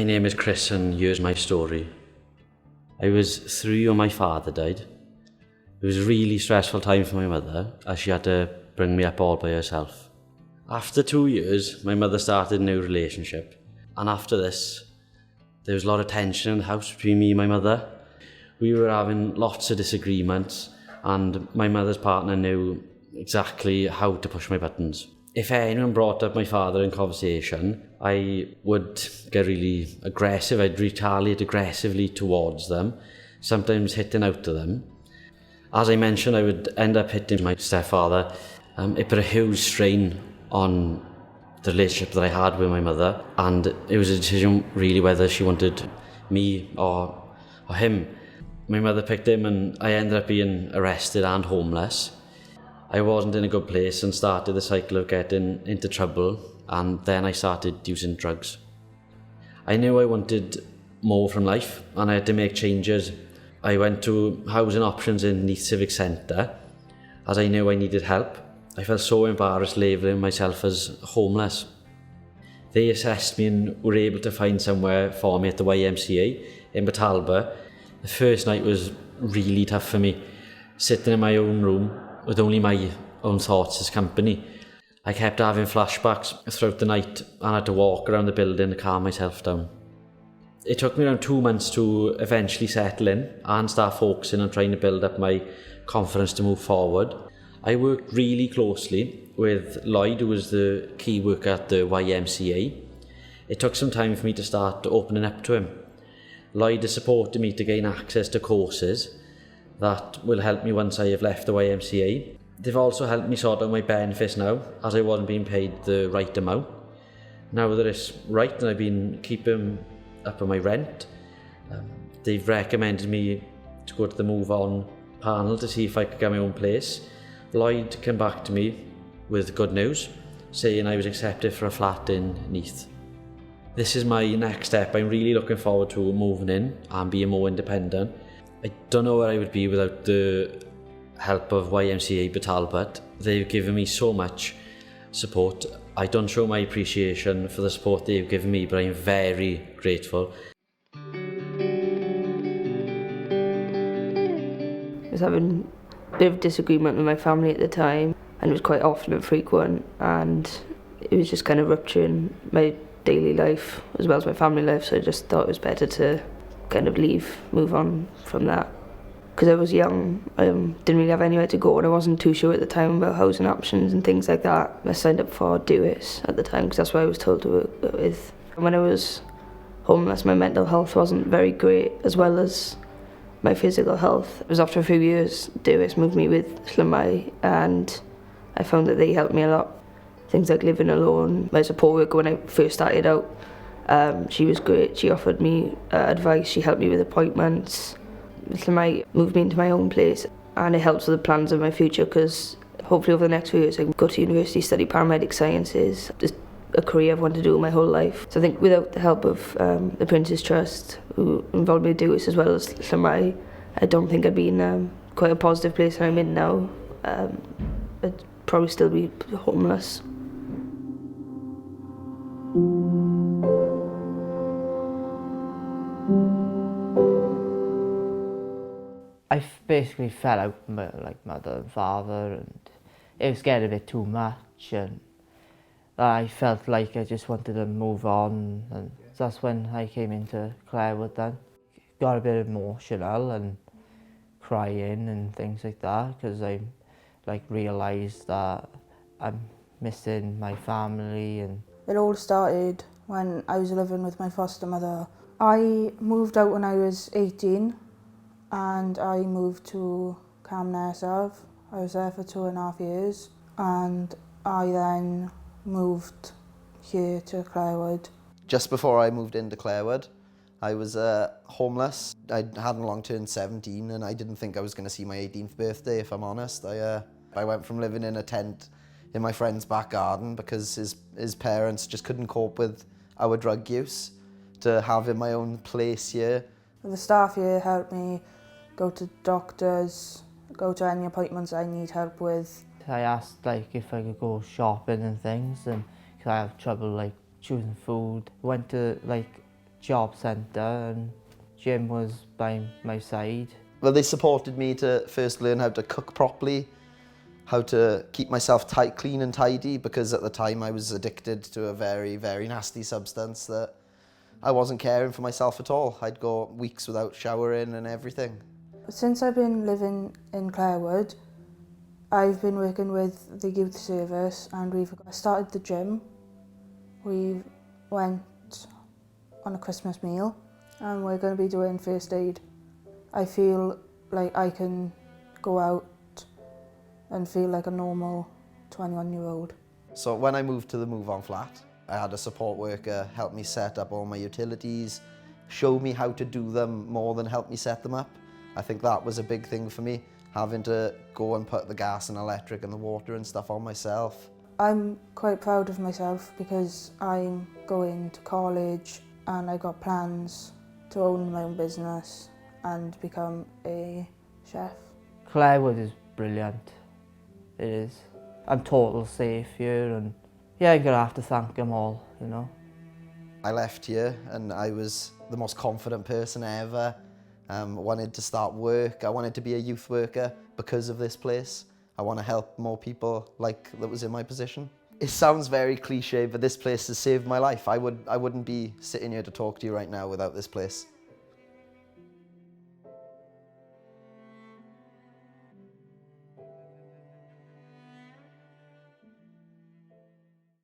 My name is Chris and here's my story. I was 3 when my father died. It was a really stressful time for my mother as she had to bring me up all by herself. After 2 years, my mother started a new relationship, and after this, there was a lot of tension in the house between me and my mother. We were having lots of disagreements, and my mother's partner knew exactly how to push my buttons. If anyone brought up my father in conversation, I would get really aggressive. I'd retaliate aggressively towards them, sometimes hitting out to them. As I mentioned, I would end up hitting my stepfather. It put a huge strain on the relationship that I had with my mother, and it was a decision really whether she wanted me or him. My mother picked him, and I ended up being arrested and homeless. I wasn't in a good place and started the cycle of getting into trouble, and then I started using drugs. I knew I wanted more from life and I had to make changes. I went to housing options in Neath Civic Centre as I knew I needed help. I felt so embarrassed labelling myself as homeless. They assessed me and were able to find somewhere for me at the YMCA in Talbot. The first night was really tough for me, sitting in my own room with only my own thoughts as company. I kept having flashbacks throughout the night and had to walk around the building to calm myself down. It took me around 2 months to eventually settle in and start focusing on trying to build up my confidence to move forward. I worked really closely with Lloyd, who was the key worker at the YMCA. It took some time for me to start opening up to him. Lloyd has supported me to gain access to courses that will help me once I have left the YMCA. They've also helped me sort out my benefits now, as I wasn't being paid the right amount. Now that it's right and I've been keeping up on my rent, they've recommended me to go to the Move On panel to see if I could get my own place. Lloyd came back to me with good news, saying I was accepted for a flat in Neath. This is my next step. I'm really looking forward to moving in and being more independent. I don't know where I would be without the help of YMCA Talbot. They've given me so much support. I don't show my appreciation for the support they've given me, but I'm very grateful. I was having a bit of disagreement with my family at the time, and it was quite often and frequent, and it was just kind of rupturing my daily life as well as my family life, so I just thought it was better to kind of move on from that. Because I was young, I didn't really have anywhere to go, and I wasn't too sure at the time about housing options and things like that. I signed up for Do It at the time because that's what I was told to work with. And when I was homeless, my mental health wasn't very great, as well as my physical health. It was after a few years, Do It moved me with Llamai, and I found that they helped me a lot. Things like living alone. My support worker when I first started out, she was great. She offered me advice, she helped me with appointments. Llamai moved me into my own place, and it helps with the plans of my future, because hopefully over the next few years I can go to university, study paramedic sciences. It's a career I've wanted to do my whole life. So I think without the help of the Prince's Trust, who involved me to do this, as well as Llamai, I don't think I'd be in quite a positive place that I'm in now. I'd probably still be homeless. I basically fell out with my mother and father, and it was getting a bit too much, and I felt like I just wanted to move on, and that's when I came into Clarewood then. Got a bit emotional and crying and things like that, because I realised that I'm missing my family. And it all started when I was living with my foster mother. I moved out when I was 18 and I moved to Cam Nesaf. I was there for 2.5 years, and I then moved here to Clarewood. Just before I moved into Clarewood, I was homeless. I hadn't long turned 17 and I didn't think I was going to see my 18th birthday, if I'm honest. I went from living in a tent in my friend's back garden because his parents just couldn't cope with our drug use, to having my own place here. The staff here helped me go to doctors, go to any appointments I need help with. I asked if I could go shopping and things, and because I have trouble choosing food. Went to job centre and gym was by my side. Well, they supported me to first learn how to cook properly, how to keep myself clean and tidy, because at the time I was addicted to a very, very nasty substance that I wasn't caring for myself at all. I'd go weeks without showering and everything. Since I've been living in Clarewood, I've been working with the youth service and we've started the gym. We went on a Christmas meal and we're going to be doing first aid. I feel like I can go out and feel like a normal 21-year-old. So when I moved to the Move On flat, I had a support worker help me set up all my utilities, show me how to do them more than help me set them up. I think that was a big thing for me, having to go and put the gas and electric and the water and stuff on myself. I'm quite proud of myself because I'm going to college and I got plans to own my own business and become a chef. Clarewood is brilliant. It is. I'm total safe here and yeah, I'm going to have to thank them all, you know. I left here and I was the most confident person ever. Wanted to start work. I wanted to be a youth worker because of this place. I want to help more people like that was in my position. It sounds very cliche, but this place has saved my life. I wouldn't be sitting here to talk to you right now without this place.